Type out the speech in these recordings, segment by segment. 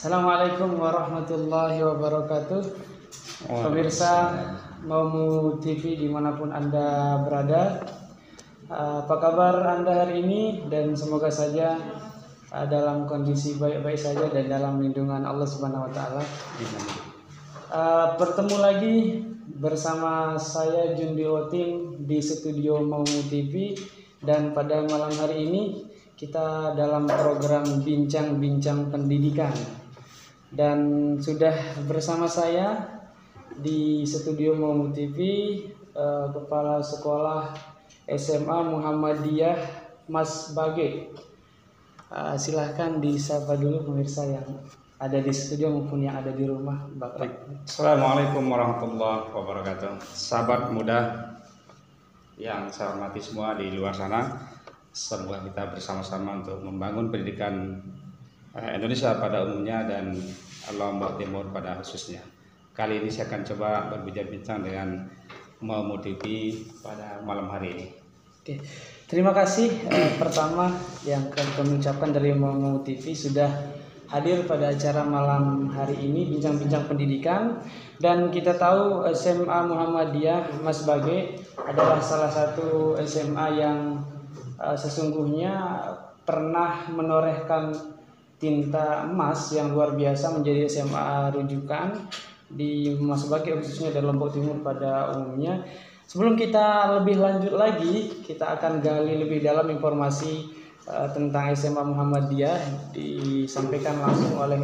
Assalamualaikum warahmatullahi wabarakatuh. Pemirsa Maumu TV dimanapun Anda berada, apa kabar Anda hari ini? Dan semoga saja dalam kondisi baik-baik saja dan dalam lindungan Allah Subhanahu wa Ta'ala. Bertemu lagi bersama saya Jundi Otim di studio Maumu TV, dan pada malam hari ini kita dalam program Bincang-Bincang Pendidikan. Dan sudah bersama saya di studio Maumu TV Kepala Sekolah SMA Muhammadiyah Mas Bage. Silahkan disapa dulu pemirsa yang ada di studio maupun yang ada di rumah, Bapak. Assalamualaikum warahmatullahi wabarakatuh. Sahabat muda yang saya hormati semua di luar sana, semoga kita bersama-sama untuk membangun pendidikan Indonesia pada umumnya dan Lombok Timur pada khususnya. Kali ini saya akan coba berbincang dengan Maumu TV pada malam hari ini. Oke, terima kasih pertama yang kami ucapkan dari Maumu TV sudah hadir pada acara malam hari ini Bincang-Bincang Pendidikan. Dan kita tahu SMA Muhammadiyah Mas Bage adalah salah satu SMA yang sesungguhnya pernah menorehkan tinta emas yang luar biasa menjadi SMA rujukan di Mas Bage khususnya dari Lombok Timur pada umumnya. Sebelum kita lebih lanjut lagi, kita akan gali lebih dalam informasi tentang SMA Muhammadiyah disampaikan langsung oleh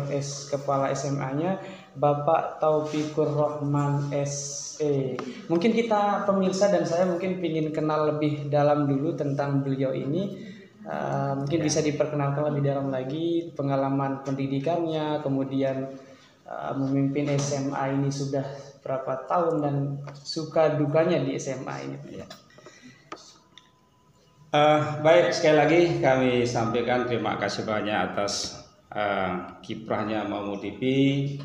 Kepala SMA-nya, Bapak Taufikur Rahman SE. Mungkin kita pemirsa dan saya mungkin ingin kenal lebih dalam dulu tentang beliau ini. Mungkin bisa diperkenalkan lebih dalam lagi pengalaman pendidikannya, kemudian memimpin SMA ini sudah berapa tahun dan suka dukanya di SMA ini. Baik, sekali lagi kami sampaikan terima kasih banyak atas kiprahnya Maumu TV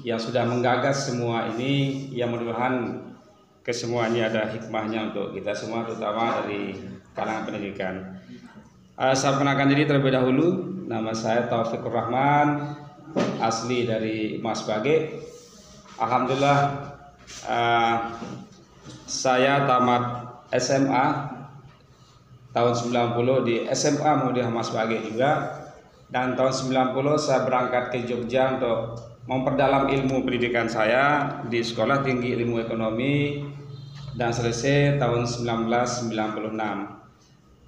yang sudah menggagas semua ini, yang mudah-mudahan kesemuanya ada hikmahnya untuk kita semua, terutama dari kalangan pendidikan. Saya perkenalkan diri terlebih dahulu. Nama saya Taufikur Rahman, asli dari Mas Bage. Alhamdulillah, saya tamat SMA tahun 90 di SMA Muhammadiyah Mas Bage juga. Dan tahun 90 saya berangkat ke Jogja untuk memperdalam ilmu pendidikan saya di Sekolah Tinggi Ilmu Ekonomi, dan selesai tahun 1996.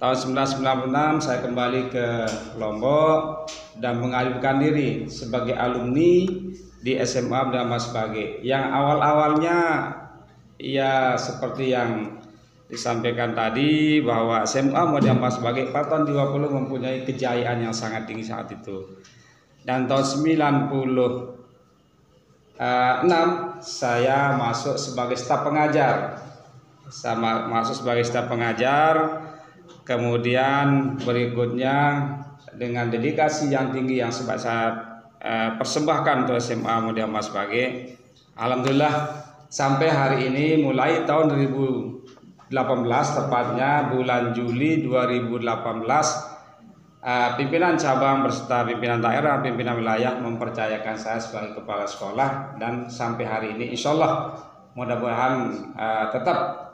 Tahun 1996 saya kembali ke Lombok dan mengalihkan diri sebagai alumni di SMA Muhammadiyah Mas Bage. Yang awal-awalnya ya seperti yang disampaikan tadi, bahwa SMA Muhammadiyah Mas Bage pada tahun 20 mempunyai kejayaan yang sangat tinggi saat itu. Dan tahun 96 saya masuk sebagai staf pengajar. Kemudian berikutnya dengan dedikasi yang tinggi yang saya persembahkan untuk SMA Muhammadiyah Mas Bage, alhamdulillah sampai hari ini mulai tahun 2018, tepatnya bulan Juli 2018, pimpinan cabang beserta pimpinan daerah, pimpinan wilayah mempercayakan saya sebagai kepala sekolah, dan sampai hari ini insya Allah mudah-mudahan tetap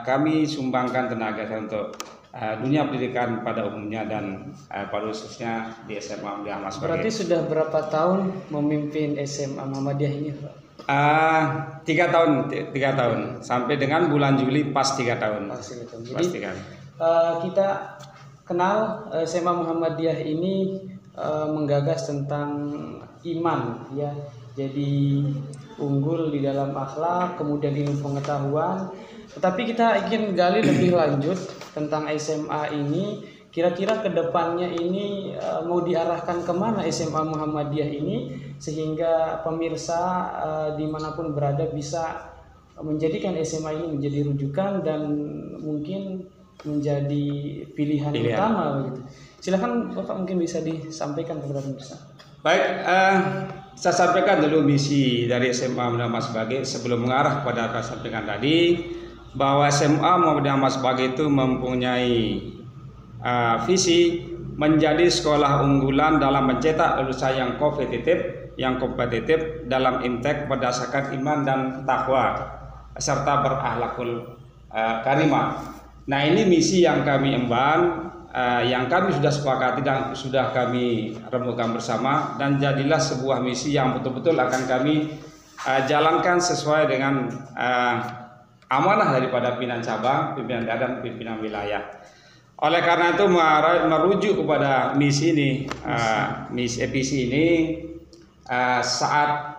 kami sumbangkan tenaga untuk dunia pendidikan pada umumnya dan pada khususnya di SMA Muhammadiyah Mas Bage. Berarti sudah berapa tahun memimpin SMA Muhammadiyah ini, Pak? 3 tahun sampai dengan bulan Juli pas 3 tahun. Jadi kita kenal SMA Muhammadiyah ini menggagas tentang iman, ya. Jadi unggul di dalam akhlak, kemudian ilmu pengetahuan. Tetapi kita ingin gali lebih lanjut tentang SMA ini. Kira-kira kedepannya ini mau diarahkan kemana SMA Muhammadiyah ini, sehingga pemirsa dimanapun berada bisa menjadikan SMA ini menjadi rujukan dan mungkin menjadi pilihan utama gitu. Silakan Bapak, mungkin bisa disampaikan kepada pemirsa. Baik, saya sampaikan dulu misi dari SMA Muhammadiyah Mas Bage sebelum mengarah pada apa yang saya sampaikan tadi, bahwa SMA Muhammadiyah Mas Bage itu mempunyai visi menjadi sekolah unggulan dalam mencetak lulusan yang kompetitif yang kompetitif dalam intek berdasarkan iman dan takwa serta berakhlakul karimah. Nah, ini misi yang kami emban, yang kami sudah sepakati dan sudah kami rembukan bersama, dan jadilah sebuah misi yang betul-betul akan kami jalankan sesuai dengan amanah daripada pimpinan cabang, pimpinan daerah, dan pimpinan wilayah. Oleh karena itu merujuk kepada misi ini, visi ini, saat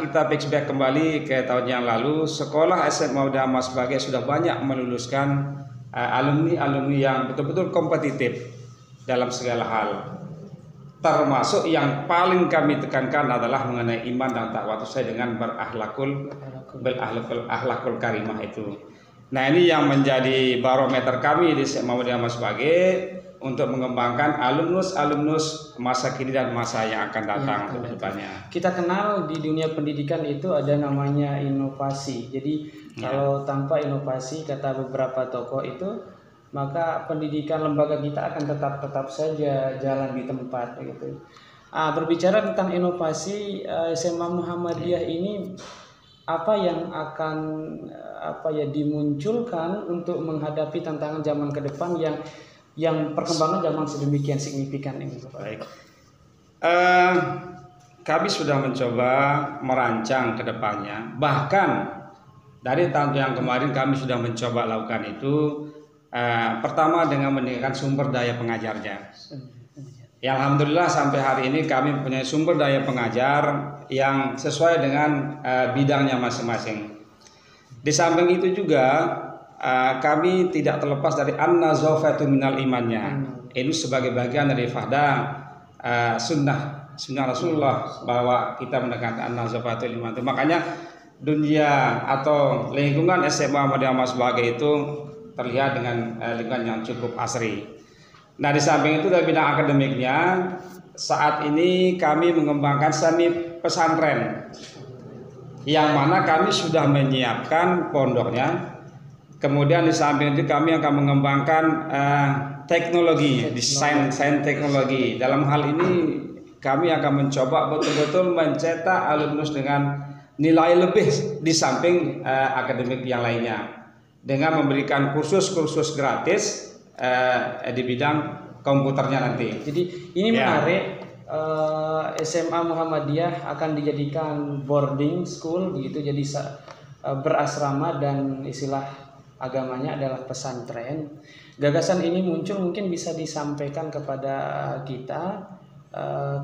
kita flashback kembali ke tahun yang lalu, sekolah SMA Muhammadiyah Mas Bage sudah banyak meluluskan alumni-alumni yang betul-betul kompetitif dalam segala hal. Termasuk yang paling kami tekankan adalah mengenai iman dan takwa sesuai dengan berakhlakul karimah itu. Nah, ini yang menjadi barometer kami di SMA Muhammadiyah Mas Bage untuk mengembangkan alumnus masa kini dan masa yang akan datang ke depannya. Kita kenal di dunia pendidikan itu ada namanya inovasi. Jadi kalau tanpa inovasi, kata beberapa tokoh itu, maka pendidikan lembaga kita akan tetap saja jalan di tempat gitu. Berbicara tentang inovasi, SMA Muhammadiyah ini apa yang akan dimunculkan untuk menghadapi tantangan zaman ke depan yang perkembangan zaman sedemikian signifikan ini? Baik, kami sudah mencoba merancang ke depannya, bahkan dari tahun yang kemarin kami sudah mencoba lakukan itu. Pertama dengan meningkatkan sumber daya pengajarnya. Ya, alhamdulillah sampai hari ini kami mempunyai sumber daya pengajar yang sesuai dengan bidangnya masing-masing. Di samping itu juga kami tidak terlepas dari an-nazafatu minal imannya. Ini sebagai bagian dari sunnah Rasulullah bahwa kita mendekatkan an-nazafatu iman. Makanya dunia atau lingkungan SMA Muhammadiyah Mas Bage itu terlihat dengan lingkungan yang cukup asri. Nah, di samping itu dari bidang akademiknya, saat ini kami mengembangkan semi pesantren, yang mana kami sudah menyiapkan pondoknya. Kemudian di samping itu kami akan mengembangkan teknologi, desain teknologi. Dalam hal ini kami akan mencoba betul-betul mencetak alumnus dengan nilai lebih di samping akademik yang lainnya, dengan memberikan kursus-kursus gratis di bidang komputernya nanti. Jadi ini menarik, SMA Muhammadiyah akan dijadikan boarding school begitu, jadi berasrama dan istilah agamanya adalah pesantren. Gagasan ini muncul, mungkin bisa disampaikan kepada kita,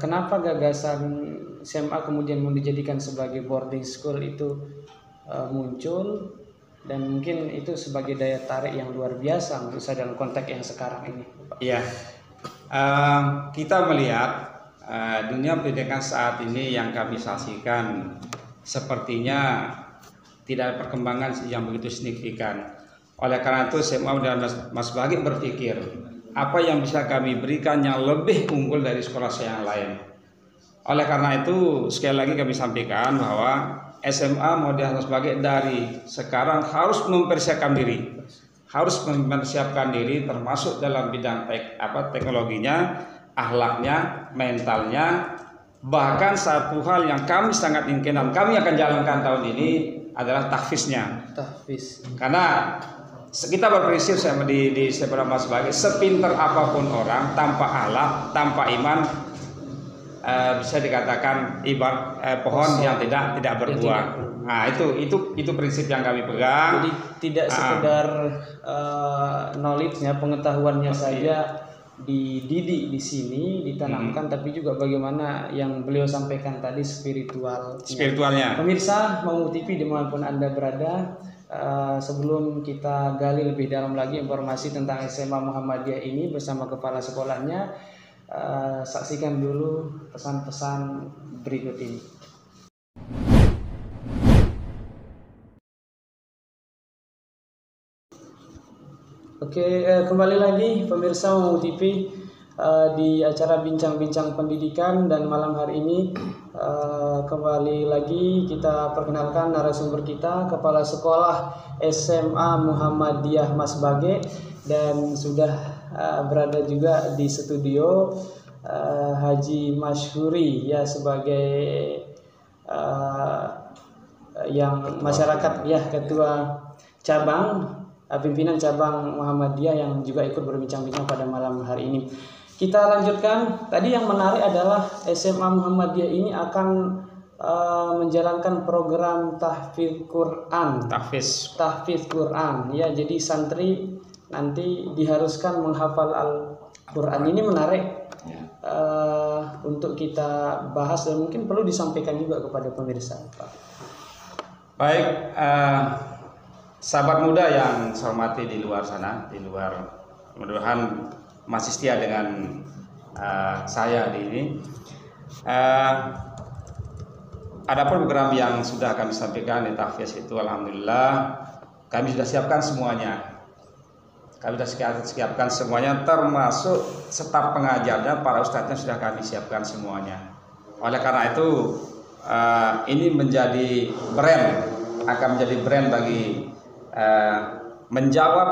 kenapa gagasan SMA kemudian mau dijadikan sebagai boarding school itu muncul, dan mungkin itu sebagai daya tarik yang luar biasa menurut saya dalam konteks yang sekarang ini. Iya, kita melihat dunia pendidikan saat ini yang kami saksikan sepertinya tidak ada perkembangan yang begitu signifikan. Oleh karena itu SMA dan Mas Bage berpikir apa yang bisa kami berikan yang lebih unggul dari sekolah yang lain. Oleh karena itu sekali lagi kami sampaikan bahwa SMA Muhammadiyah Mas Bage dari sekarang harus mempersiapkan diri, termasuk dalam bidang teknologinya, akhlaknya, mentalnya. Bahkan satu hal yang kami sangat inginkan dan kami akan jalankan tahun ini adalah tahfiznya. Karena kita berprinsip di SMA Mas Bage, sepinter apapun orang tanpa akhlak, tanpa iman, bisa dikatakan ibarat pohon yang tidak berbuah. Nah, itu prinsip yang kami pegang. Jadi tidak sekedar knowledge-nya, pengetahuannya saja dididik di sini, ditanamkan, tapi juga bagaimana yang beliau sampaikan tadi, spiritualnya. Pemirsa Mau TV dimanapun Anda berada, sebelum kita gali lebih dalam lagi informasi tentang SMA Muhammadiyah ini bersama kepala sekolahnya, saksikan dulu pesan-pesan berikut ini. Oke, kembali lagi pemirsa Mau TV di acara bincang-bincang pendidikan, dan malam hari ini kembali lagi kita perkenalkan narasumber kita, Kepala Sekolah SMA Muhammadiyah Mas Bage, dan sudah berada juga di studio Haji Masyhuri ya sebagai yang masyarakat ya ketua cabang pimpinan cabang Muhammadiyah yang juga ikut berbincang-bincang pada malam hari ini. Kita lanjutkan. Tadi yang menarik adalah SMA Muhammadiyah ini akan menjalankan program tahfidz Quran. Tahfidz Quran. Ya, jadi santri nanti diharuskan menghafal Al-Quran. Ini menarik untuk kita bahas dan mungkin perlu disampaikan juga kepada pemirsa, Pak. Baik, sahabat muda yang saya hormati di luar sana, di luar, mudah-mudahan masih setia dengan saya di ini. Ada program yang sudah kami sampaikan di tahfidz itu, alhamdulillah kami sudah siapkan semuanya. Kami sudah siapkan semuanya, termasuk staf pengajarnya, para ustadznya sudah kami siapkan semuanya. Oleh karena itu ini menjadi brand, akan menjadi brand bagi menjawab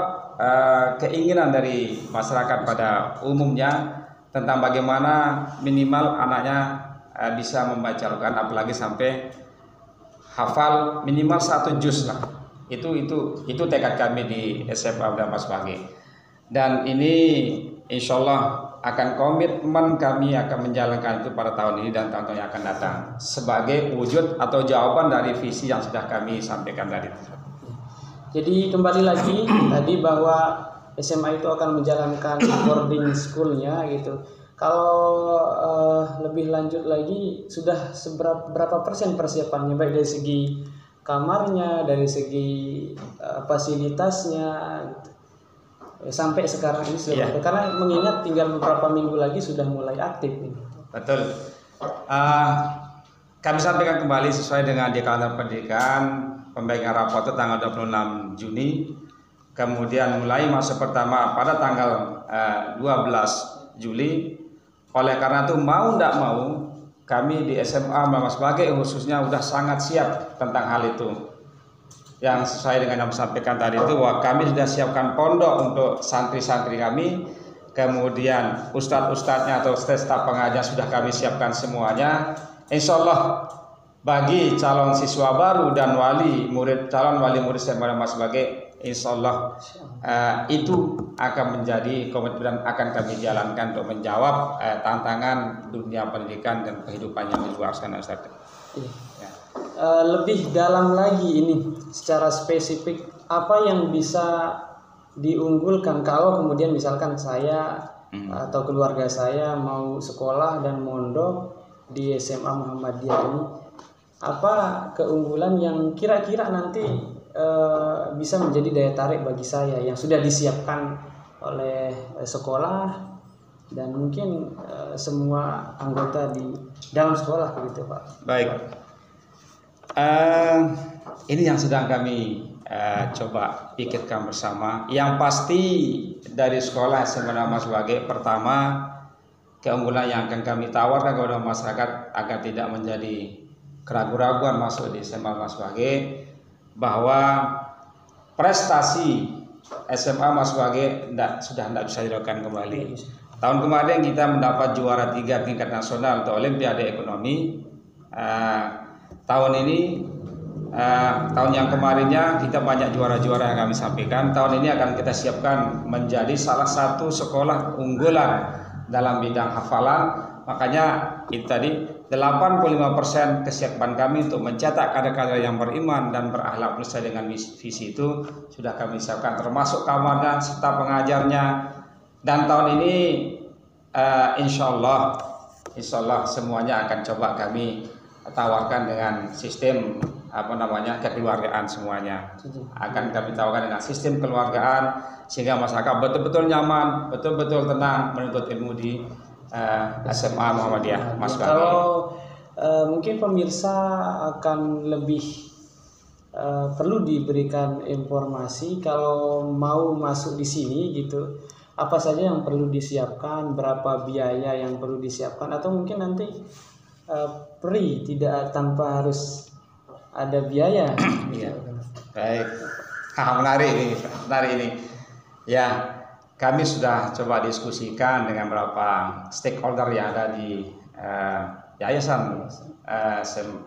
keinginan dari masyarakat pada umumnya tentang bagaimana minimal anaknya bisa membaca Al-Quran, apalagi sampai hafal minimal 1 juz lah. Itu tekad kami di SMA dan Mas Bagi. Dan ini insya Allah akan komitmen kami akan menjalankan itu pada tahun ini dan tahun yang akan datang sebagai wujud atau jawaban dari visi yang sudah kami sampaikan tadi. Jadi kembali lagi tadi bahwa SMA itu akan menjalankan boarding school-nya gitu. Kalau lebih lanjut lagi sudah berapa persen persiapannya, baik dari segi kamarnya, dari segi fasilitasnya gitu. Sampai sekarang ini sudah karena mengingat tinggal beberapa minggu lagi sudah mulai aktif ini. Betul. Kami sampaikan kembali sesuai dengan Dekanorat Pendidikan, pembaikan rapor itu tanggal 26 Juni. Kemudian mulai masuk pertama pada tanggal 12 Juli. Oleh karena itu mau tidak mau kami di SMA Mas Bagi khususnya sudah sangat siap tentang hal itu. Yang sesuai dengan yang sampaikan tadi itu, bahwa kami sudah siapkan pondok untuk santri-santri kami. Kemudian ustadz-ustadznya atau staf pengajar sudah kami siapkan semuanya. Insya Allah bagi calon siswa baru dan calon wali murid SMA Mas Bagi, insya Allah itu akan menjadi komitmen dan akan kami jalankan untuk menjawab tantangan dunia pendidikan dan kehidupan yang di luar sana, Ustaz. Ya. Lebih dalam lagi ini secara spesifik apa yang bisa diunggulkan kalau kemudian misalkan saya atau keluarga saya mau sekolah dan mondok di SMA Muhammadiyah ini, apa keunggulan yang kira-kira nanti bisa menjadi daya tarik bagi saya yang sudah disiapkan oleh sekolah dan mungkin semua anggota di dalam sekolah begitu, Pak. Baik. Ini yang sedang kami coba pikirkan bersama. Yang pasti dari sekolah SMA Mas Bagi, pertama keunggulan yang akan kami tawarkan kepada masyarakat agar tidak menjadi keraguan-keraguan masuk di SMA Mas Bagi, bahwa prestasi SMA Mas Bagi sudah tidak bisa dilakukan kembali. Tahun kemarin kita mendapat juara 3 tingkat nasional untuk Olimpiade Ekonomi. Tahun ini, tahun yang kemarinnya kita banyak juara-juara yang kami sampaikan. Tahun ini akan kita siapkan menjadi salah satu sekolah unggulan dalam bidang hafalan. Makanya itu tadi 85% kesiapan kami untuk mencetak kader-kader yang beriman dan berakhlak sesuai dengan visi itu sudah kami siapkan, termasuk kamarnya, staf pengajarnya. Dan tahun ini insya Allah semuanya akan coba kami tawarkan dengan sistem kekeluargaan semuanya. Akan kami tawarkan dengan sistem kekeluargaan sehingga masyarakat betul-betul nyaman, betul-betul tenang menuntut ilmu di SMA Muhammadiyah Mas Bagi. Kalau mungkin pemirsa akan lebih perlu diberikan informasi kalau mau masuk di sini gitu, apa saja yang perlu disiapkan, berapa biaya yang perlu disiapkan, atau mungkin nanti free tidak tanpa harus ada biaya. Iya. Baik. Menarik ini. Ya. kami sudah coba diskusikan dengan beberapa stakeholder yang ada di Yayasan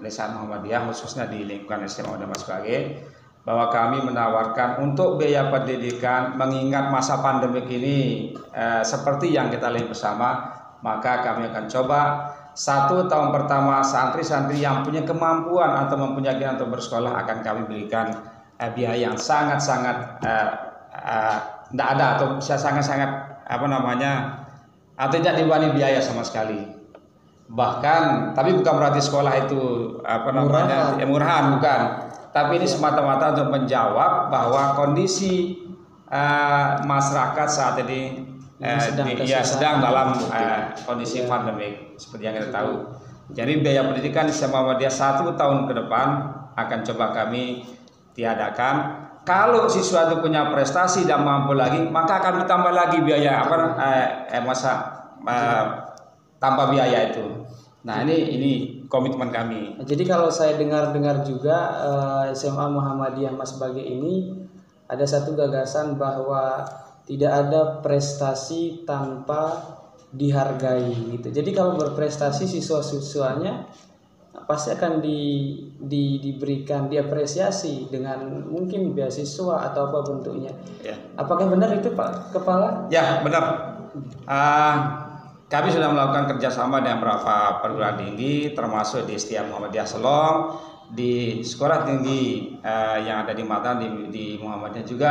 Lisan Muhammadiyah, khususnya di lingkungan SMA Muhammadiyah Mas Bage, bahwa kami menawarkan untuk biaya pendidikan mengingat masa pandemik ini seperti yang kita lihat bersama, maka kami akan coba 1 tahun pertama santri-santri yang punya kemampuan atau mempunyai keinginan untuk bersekolah akan kami berikan biaya yang sangat-sangat tidak ada atau bisa sangat-sangat atau tidak dibebani biaya sama sekali. Bahkan tapi bukan berarti sekolah itu murahan, bukan. Tapi ini semata-mata untuk menjawab bahwa kondisi masyarakat saat ini sedang dalam kondisi pandemik seperti yang kita tahu. Jadi biaya pendidikan SMA Muhammadiyah 1 tahun ke depan akan coba kami tiadakan. Kalau siswa itu punya prestasi dan mampu lagi, maka akan ditambah lagi biaya tanpa biaya itu. Nah, ini komitmen kami. Jadi kalau saya dengar-dengar juga SMA Muhammadiyah Mas Bage ini ada satu gagasan bahwa tidak ada prestasi tanpa dihargai gitu. Jadi kalau berprestasi siswa-siswanya pasti akan diberikan diapresiasi dengan mungkin beasiswa atau apa bentuknya. Ya. Apakah benar itu Pak Kepala? Ya, benar. Kami sudah melakukan kerjasama dengan beberapa perguruan tinggi, termasuk di STIA Muhammadiyah Selong, di sekolah tinggi yang ada di Matan di Muhammadiyah juga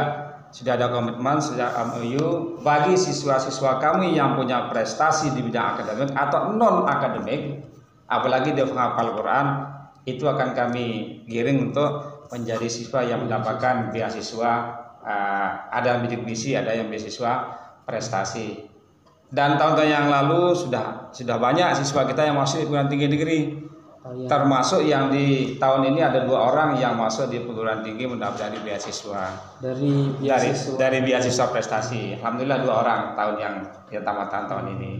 sudah ada komitmen sejak MOU bagi siswa-siswa kami yang punya prestasi di bidang akademik atau non akademik, apalagi dia menghafal Quran, itu akan kami giring untuk menjadi siswa yang mendapatkan beasiswa. Ada yang bidik misi, ada yang beasiswa prestasi. Dan tahun-tahun yang lalu sudah banyak siswa kita yang masuk di perguruan tinggi negeri. Termasuk yang di tahun ini ada 2 orang yang masuk di perguruan tinggi mendapatkan beasiswa. Dari beasiswa prestasi. Alhamdulillah 2 orang tahun yang tamatan tahun ini.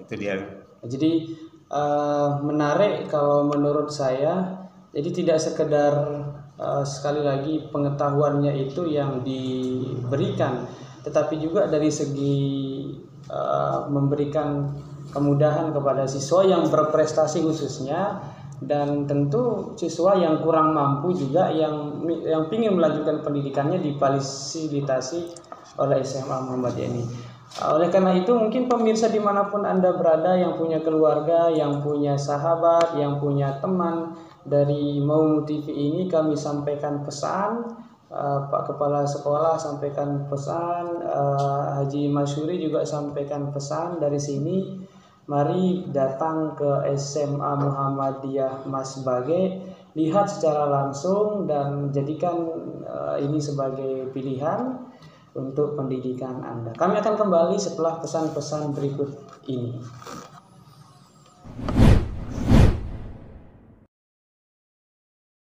Itu dia. Jadi menarik kalau menurut saya. Jadi tidak sekedar sekali lagi pengetahuannya itu yang diberikan, tetapi juga dari segi memberikan kemudahan kepada siswa yang berprestasi khususnya, dan tentu siswa yang kurang mampu juga yang ingin melanjutkan pendidikannya difasilitasi oleh SMA Muhammadiyah ini. Oleh karena itu mungkin pemirsa dimanapun Anda berada yang punya keluarga, yang punya sahabat, yang punya teman dari Mau TV ini, kami sampaikan pesan. Pak Kepala Sekolah sampaikan pesan, Haji Masyuri juga sampaikan pesan dari sini. Mari datang ke SMA Muhammadiyah Mas Bage, lihat secara langsung dan jadikan ini sebagai pilihan untuk pendidikan Anda. Kami akan kembali setelah pesan-pesan berikut ini.